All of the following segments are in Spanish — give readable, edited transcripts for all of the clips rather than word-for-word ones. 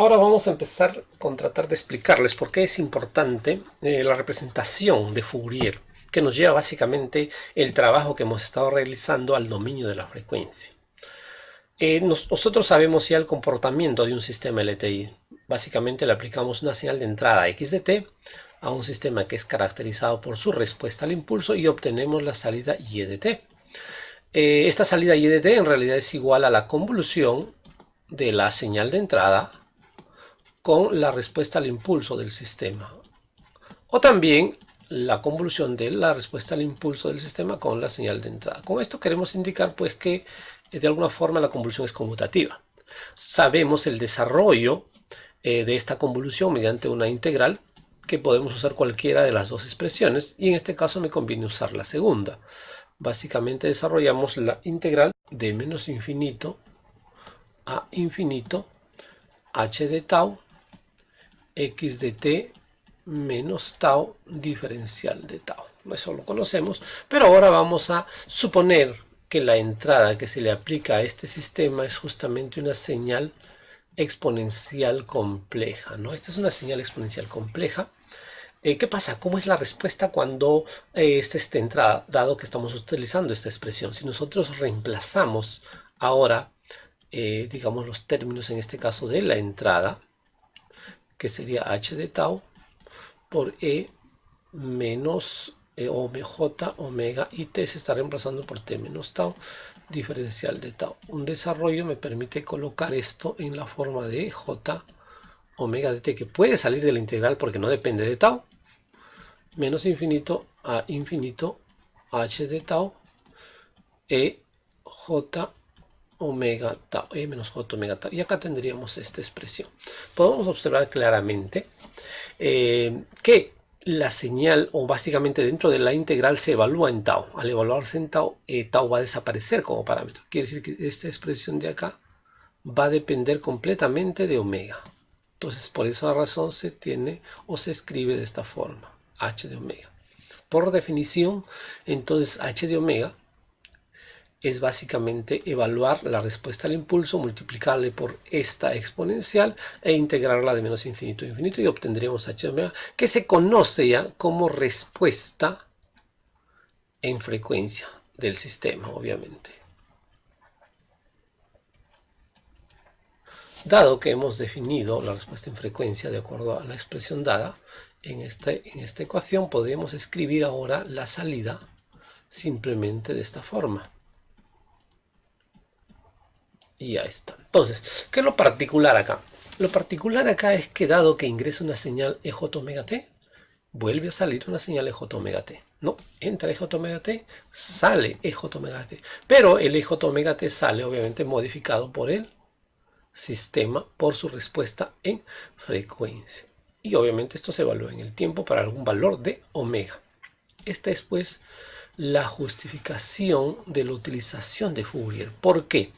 Ahora vamos a empezar con tratar de explicarles por qué es importante la representación de Fourier, que nos lleva básicamente el trabajo que hemos estado realizando al dominio de la frecuencia. Nosotros sabemos ya el comportamiento de un sistema LTI. Básicamente le aplicamos una señal de entrada x de t a un sistema que es caracterizado por su respuesta al impulso y obtenemos la salida y de t. Esta salida y de t en realidad es igual a la convolución de la señal de entrada con la respuesta al impulso del sistema. O también la convolución de la respuesta al impulso del sistema con la señal de entrada. Con esto queremos indicar pues que de alguna forma la convolución es conmutativa. Sabemos el desarrollo de esta convolución mediante una integral que podemos usar cualquiera de las dos expresiones y en este caso me conviene usar la segunda. Básicamente desarrollamos la integral de menos infinito a infinito h de tau x de t menos tau diferencial de tau. Eso lo conocemos, pero ahora vamos a suponer que la entrada que se le aplica a este sistema es justamente una señal exponencial compleja, ¿no? Esta es una señal exponencial compleja. ¿Qué pasa? ¿Cómo es la respuesta cuando esta entrada, dado que estamos utilizando esta expresión? Si nosotros reemplazamos ahora, digamos, los términos, en este caso de la entrada, que sería h de tau por e menos j omega y t se está reemplazando por t menos tau diferencial de tau. Un desarrollo me permite colocar esto en la forma de j omega de t, que puede salir de la integral porque no depende de tau, menos infinito a infinito h de tau e j omega tau, e menos j omega tau. Y acá tendríamos esta expresión. Podemos observar claramente que la señal, o básicamente dentro de la integral, se evalúa en tau. Al evaluarse en tau, tau va a desaparecer como parámetro. Quiere decir que esta expresión de acá va a depender completamente de omega. Entonces, por esa razón se tiene o se escribe de esta forma, h de omega. Por definición, entonces h de omega es básicamente evaluar la respuesta al impulso, multiplicarle por esta exponencial e integrarla de menos infinito a infinito y obtendremos h de omega, que se conoce ya como respuesta en frecuencia del sistema, obviamente. Dado que hemos definido la respuesta en frecuencia de acuerdo a la expresión dada en esta ecuación, podemos escribir ahora la salida simplemente de esta forma. Y ya está. Entonces, ¿qué es lo particular acá? Lo particular acá es que dado que ingresa una señal EJ omega t, vuelve a salir una señal EJ omega t. No, entra EJ omega t, sale EJ omega t. Pero el EJ omega t sale obviamente modificado por el sistema por su respuesta en frecuencia. Y obviamente esto se evalúa en el tiempo para algún valor de omega. Esta es pues la justificación de la utilización de Fourier. ¿Por qué?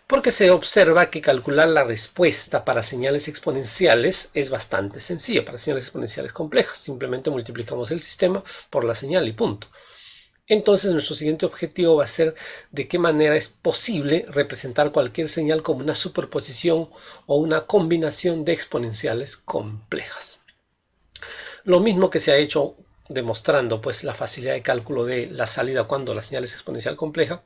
Porque se observa que calcular la respuesta para señales exponenciales es bastante sencillo. Para señales exponenciales complejas, simplemente multiplicamos el sistema por la señal y punto. Entonces nuestro siguiente objetivo va a ser de qué manera es posible representar cualquier señal como una superposición o una combinación de exponenciales complejas. Lo mismo que se ha hecho demostrando pues la facilidad de cálculo de la salida cuando la señal es exponencial compleja,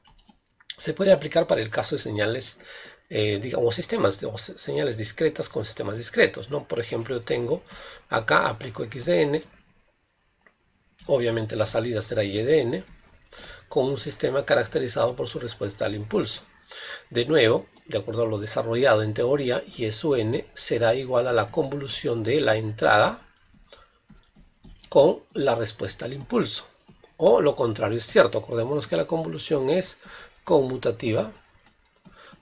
se puede aplicar para el caso de señales, digamos, sistemas o señales discretas con sistemas discretos, ¿no? Por ejemplo, yo tengo acá, aplico x de n, obviamente la salida será y de n, con un sistema caracterizado por su respuesta al impulso. De nuevo, de acuerdo a lo desarrollado en teoría, y su n será igual a la convolución de la entrada con la respuesta al impulso. O lo contrario es cierto, acordémonos que la convolución es conmutativa.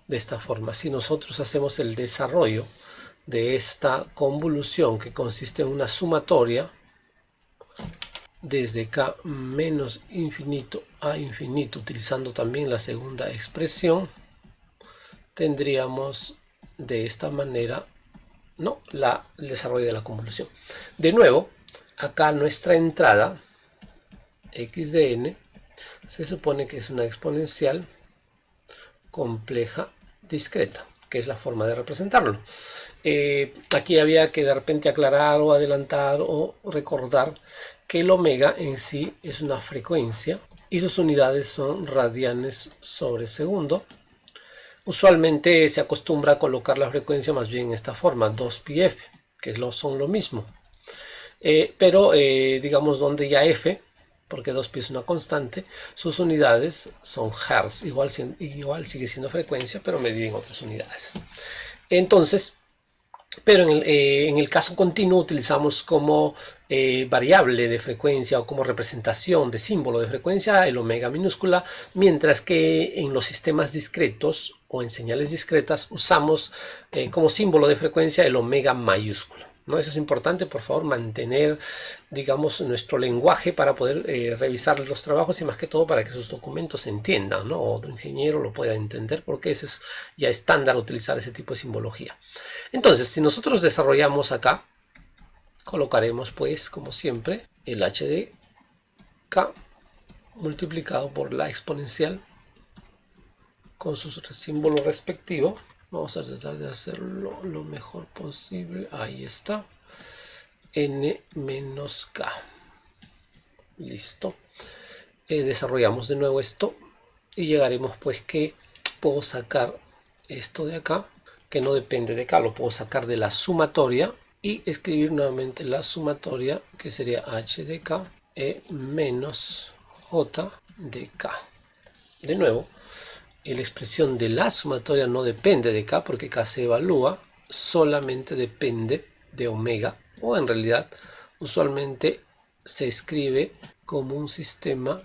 De esta forma, si nosotros hacemos el desarrollo de esta convolución que consiste en una sumatoria desde k menos infinito a infinito, utilizando también la segunda expresión, tendríamos de esta manera, ¿no?, el desarrollo de la convolución. De nuevo, acá nuestra entrada, x de n, se supone que es una exponencial compleja discreta. que es la forma de representarlo. Aquí había que de repente aclarar o adelantar o recordar que el omega en sí es una frecuencia y sus unidades son radianes sobre segundo. Usualmente se acostumbra a colocar la frecuencia más bien en esta forma, 2πf, que son lo mismo. Pero digamos donde ya f, porque 2π es una constante, sus unidades son hertz, igual sigue siendo frecuencia, pero medida en otras unidades. Entonces, pero en el caso continuo utilizamos como variable de frecuencia o como representación de símbolo de frecuencia el omega minúscula, mientras que en los sistemas discretos o en señales discretas usamos como símbolo de frecuencia el omega mayúsculo, ¿no? Eso es importante, por favor, mantener, digamos, nuestro lenguaje para poder revisar los trabajos y más que todo para que sus documentos se entiendan, ¿no? O otro ingeniero lo pueda entender, porque ese es ya estándar utilizar ese tipo de simbología. Entonces, si nosotros desarrollamos acá, colocaremos pues, como siempre, el h de k multiplicado por la exponencial con su símbolo respectivo. Vamos a tratar de hacerlo lo mejor posible. Ahí está. N menos k. Listo. Desarrollamos de nuevo esto y llegaremos pues que puedo sacar esto de acá, que no depende de k, lo puedo sacar de la sumatoria y escribir nuevamente la sumatoria, que sería h de k menos j de k. De nuevo, la expresión de la sumatoria no depende de k, porque k se evalúa, solamente depende de omega, o en realidad usualmente se escribe como un sistema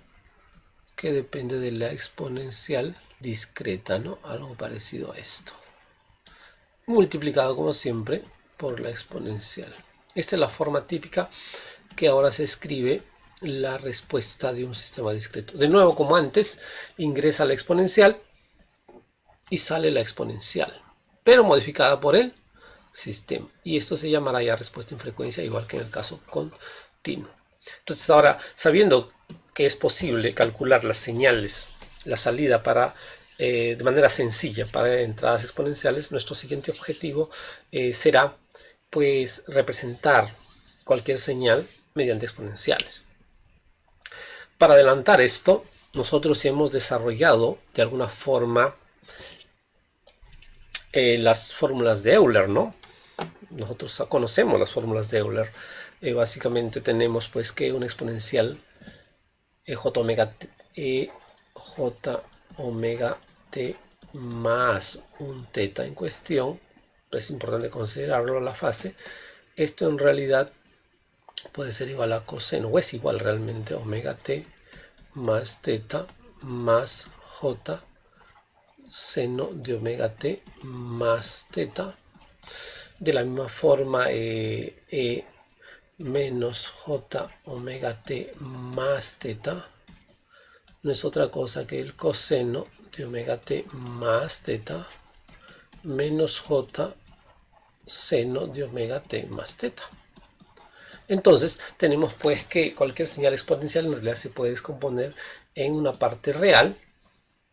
que depende de la exponencial discreta, ¿no? Algo parecido a esto, multiplicado como siempre por la exponencial. Esta es la forma típica que ahora se escribe la respuesta de un sistema discreto. De nuevo, como antes, ingresa la exponencial y sale la exponencial, pero modificada por el sistema. Y esto se llamará ya respuesta en frecuencia, igual que en el caso continuo. Entonces ahora, sabiendo que es posible calcular las señales, la salida para de manera sencilla para entradas exponenciales, nuestro siguiente objetivo será pues representar cualquier señal mediante exponenciales. Para adelantar esto, nosotros hemos desarrollado de alguna forma las fórmulas de Euler, ¿no? Nosotros conocemos las fórmulas de Euler. Básicamente tenemos pues que una exponencial j omega t más un teta en cuestión, es importante considerarlo la fase. Esto en realidad puede ser igual a coseno, o es igual realmente omega t más teta más j seno de omega t más teta. De la misma forma, menos j omega t más teta no es otra cosa que el coseno de omega t más teta menos j seno de omega t más teta. Entonces tenemos pues que cualquier señal exponencial en realidad se puede descomponer en una parte real,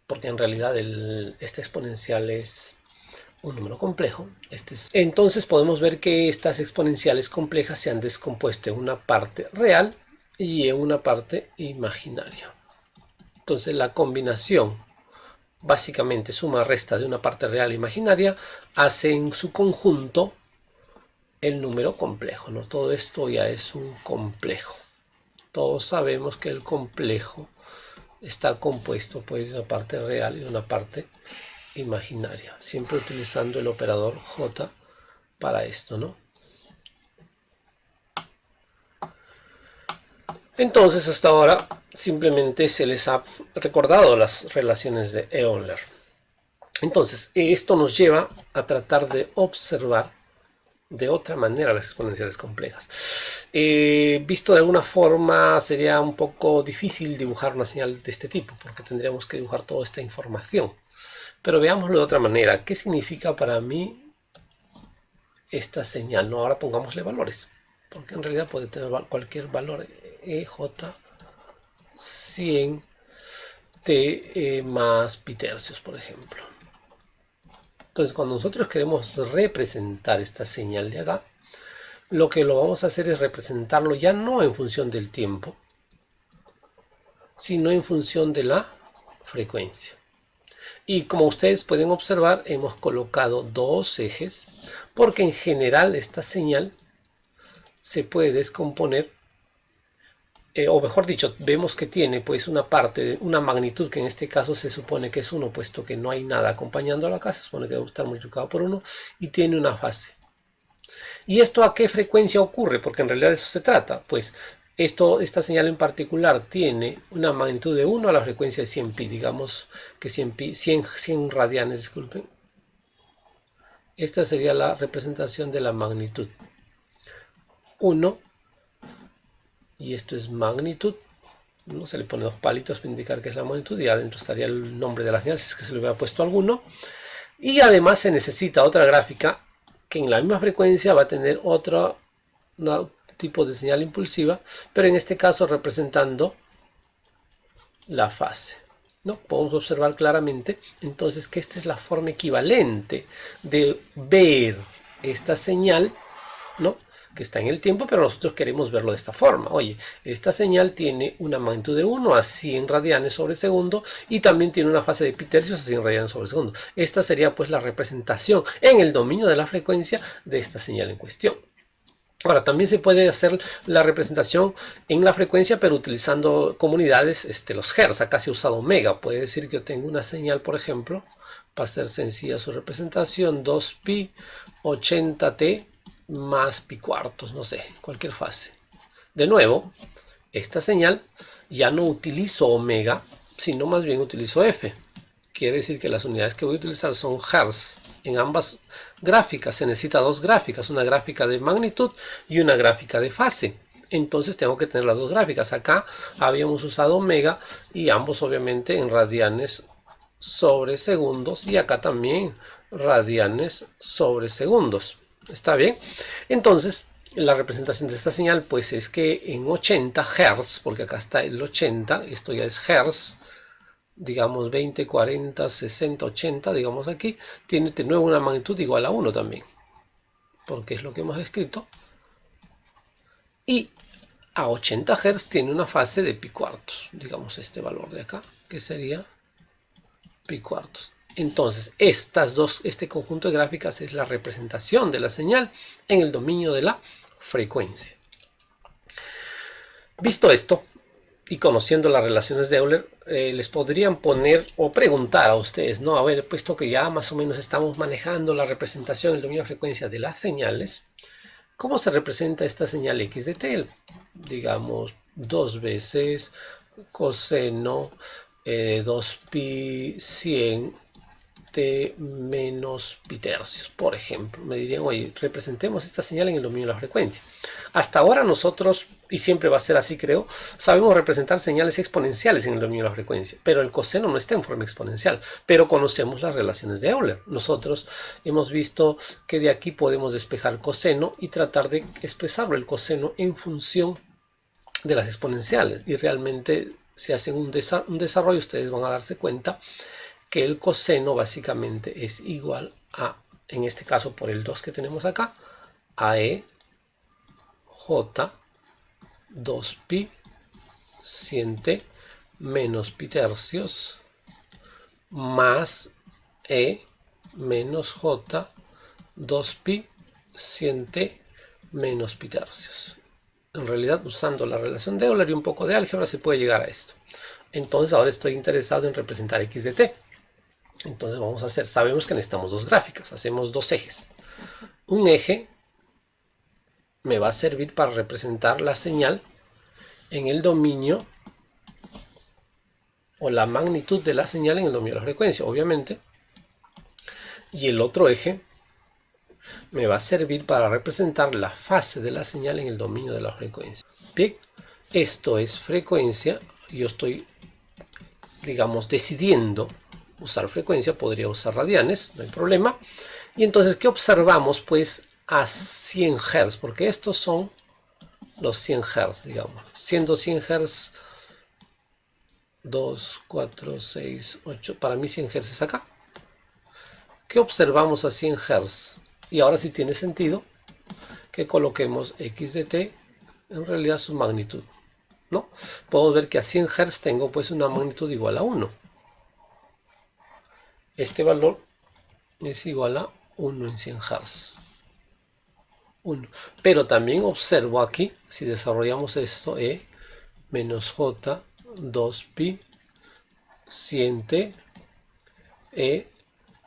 porque en realidad esta exponencial es un número complejo. Entonces podemos ver que estas exponenciales complejas se han descompuesto en una parte real y en una parte imaginaria. Entonces la combinación, básicamente suma-resta de una parte real e imaginaria, hace en su conjunto el número complejo, ¿no? Todo esto ya es un complejo. Todos sabemos que el complejo está compuesto pues de una parte real y de una parte imaginaria, siempre utilizando el operador J para esto, ¿no? Entonces hasta ahora simplemente se les ha recordado las relaciones de Euler. Entonces esto nos lleva a tratar de observar de otra manera las exponenciales complejas. Visto de alguna forma sería un poco difícil dibujar una señal de este tipo, porque tendríamos que dibujar toda esta información. Pero veámoslo de otra manera. ¿Qué significa para mí esta señal? No, ahora pongámosle valores, porque en realidad puede tener cualquier valor. EJ 100 T más pi tercios, por ejemplo. Entonces, cuando nosotros queremos representar esta señal de acá, lo que lo vamos a hacer es representarlo ya no en función del tiempo, sino en función de la frecuencia. Y como ustedes pueden observar, hemos colocado dos ejes, porque en general esta señal se puede descomponer, o mejor dicho, vemos que tiene pues una parte, una magnitud que en este caso se supone que es 1, puesto que no hay nada acompañando a la casa, se supone que debe estar multiplicado por 1, y tiene una fase. ¿Y esto a qué frecuencia ocurre? Porque en realidad de eso se trata. Pues esta señal en particular tiene una magnitud de 1 a la frecuencia de 100 pi, digamos que 100 radianes, disculpen. Esta sería la representación de la magnitud. 1, y esto es magnitud. ¿No? Se le pone dos palitos para indicar que es la magnitud, y adentro estaría el nombre de la señal, si es que se le hubiera puesto alguno. Y además se necesita otra gráfica que en la misma frecuencia va a tener otro tipo de señal impulsiva, pero en este caso representando la fase, ¿no? Podemos observar claramente entonces que esta es la forma equivalente de ver esta señal, ¿no? Que está en el tiempo, pero nosotros queremos verlo de esta forma. Oye, esta señal tiene una magnitud de 1 a 100 radianes sobre segundo y también tiene una fase de pi tercios a 100 radianes sobre segundo. Esta sería pues la representación en el dominio de la frecuencia de esta señal en cuestión. Ahora, también se puede hacer la representación en la frecuencia, pero utilizando comunidades, los hertz. Acá se ha usado omega. Puede decir que yo tengo una señal, por ejemplo, para ser sencilla su representación, 2pi 80t más pi cuartos, no sé, cualquier fase. De nuevo, esta señal ya no utilizo omega, sino más bien utilizo f. Quiere decir que las unidades que voy a utilizar son hertz. En ambas gráficas se necesita dos gráficas, una gráfica de magnitud y una gráfica de fase. Entonces tengo que tener las dos gráficas. Acá habíamos usado omega y ambos obviamente en radianes sobre segundos, y acá también radianes sobre segundos. ¿Está bien? Entonces la representación de esta señal pues es que en 80 Hz, porque acá está el 80, esto ya es Hz, digamos 20, 40, 60, 80, digamos aquí, tiene de nuevo una magnitud igual a 1 también, porque es lo que hemos escrito. Y a 80 Hz tiene una fase de pi cuartos, digamos este valor de acá, que sería pi cuartos. Entonces, este conjunto de gráficas es la representación de la señal en el dominio de la frecuencia. Visto esto, y conociendo las relaciones de Euler, les podrían poner o preguntar a ustedes, ¿no? A ver, puesto que ya más o menos estamos manejando la representación en el dominio de frecuencia de las señales, ¿cómo se representa esta señal x de t? Digamos, 2 veces coseno 2pi 100 t menos pi tercios, por ejemplo. Me dirían, oye, representemos esta señal en el dominio de la frecuencia. Hasta ahora nosotros, y siempre va a ser así creo, sabemos representar señales exponenciales en el dominio de la frecuencia, pero el coseno no está en forma exponencial, pero conocemos las relaciones de Euler. Nosotros hemos visto que de aquí podemos despejar coseno y tratar de expresarlo el coseno en función de las exponenciales, y realmente si hacen un desarrollo ustedes van a darse cuenta que el coseno básicamente es igual a, en este caso por el 2 que tenemos acá, a e j 2pi 100t menos pi tercios más e menos j 2pi 100t menos pi tercios. En realidad, usando la relación de Euler y un poco de álgebra se puede llegar a esto. Entonces ahora estoy interesado en representar x de t. Entonces vamos a hacer, sabemos que necesitamos dos gráficas, hacemos dos ejes. Un eje me va a servir para representar la señal en el dominio o la magnitud de la señal en el dominio de la frecuencia, obviamente. Y el otro eje me va a servir para representar la fase de la señal en el dominio de la frecuencia. Bien, esto es frecuencia. Yo estoy, digamos, decidiendo usar frecuencia, podría usar radianes, no hay problema. Y entonces, ¿qué observamos? Pues a 100 Hz, porque estos son los 100 Hz, digamos. Siendo 100 Hz, 2, 4, 6, 8, para mí 100 Hz es acá. ¿Qué observamos a 100 Hz? Y ahora sí tiene sentido que coloquemos x de t en realidad su magnitud, ¿no? Podemos ver que a 100 Hz tengo pues una magnitud igual a 1. Este valor es igual a 1 en 100 Hz. 1. Pero también observo aquí, si desarrollamos esto, E menos J 2pi 100t E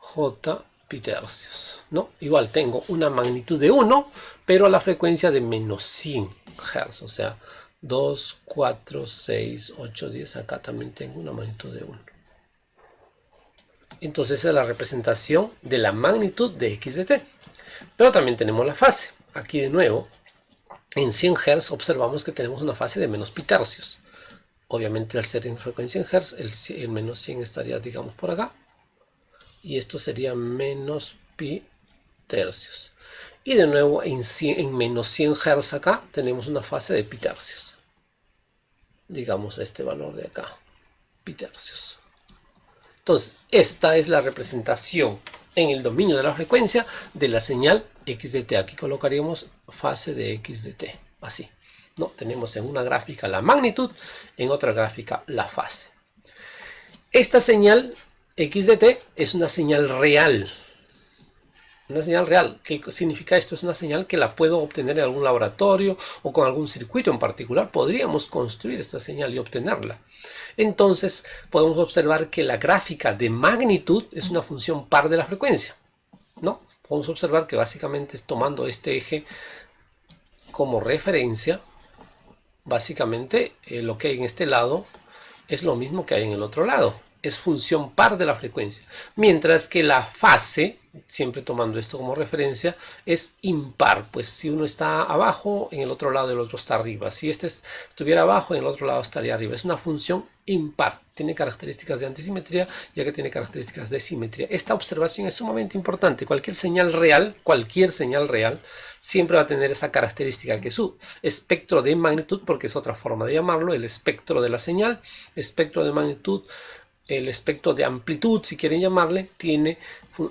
J pi tercios, ¿no? Igual tengo una magnitud de 1, pero a la frecuencia de menos 100 Hz, o sea, 2, 4, 6, 8, 10, acá también tengo una magnitud de 1. Entonces esa es la representación de la magnitud de x de t. Pero también tenemos la fase. Aquí de nuevo, en 100 Hz observamos que tenemos una fase de menos pi tercios. Obviamente al ser en frecuencia en Hz, el menos 100 estaría, digamos, por acá. Y esto sería menos pi tercios. Y de nuevo en menos 100 Hz acá tenemos una fase de pi tercios. Digamos este valor de acá, pi tercios. Entonces, esta es la representación en el dominio de la frecuencia de la señal x de t. Aquí colocaríamos fase de x de t, así. ¿No? Tenemos en una gráfica la magnitud, en otra gráfica la fase. Esta señal x de t es una señal real. Una señal real. ¿Qué significa esto? Es una señal que la puedo obtener en algún laboratorio o con algún circuito en particular. Podríamos construir esta señal y obtenerla. Entonces podemos observar que la gráfica de magnitud es una función par de la frecuencia, ¿no? Podemos observar que básicamente es tomando este eje como referencia, básicamente lo que hay en este lado es lo mismo que hay en el otro lado. Es función par de la frecuencia. Mientras que la fase, siempre tomando esto como referencia, es impar. Pues si uno está abajo, en el otro lado el otro está arriba. Si este estuviera abajo, en el otro lado estaría arriba. Es una función impar. Tiene características de antisimetría, ya que tiene características de simetría. Esta observación es sumamente importante. Cualquier señal real, siempre va a tener esa característica que su espectro de magnitud, porque es otra forma de llamarlo, el espectro de la señal, espectro de magnitud, el espectro de amplitud, si quieren llamarle,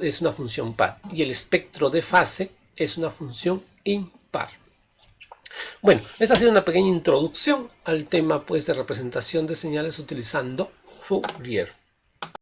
es una función par. Y el espectro de fase es una función impar. Bueno, esta ha sido una pequeña introducción al tema pues, de representación de señales utilizando Fourier.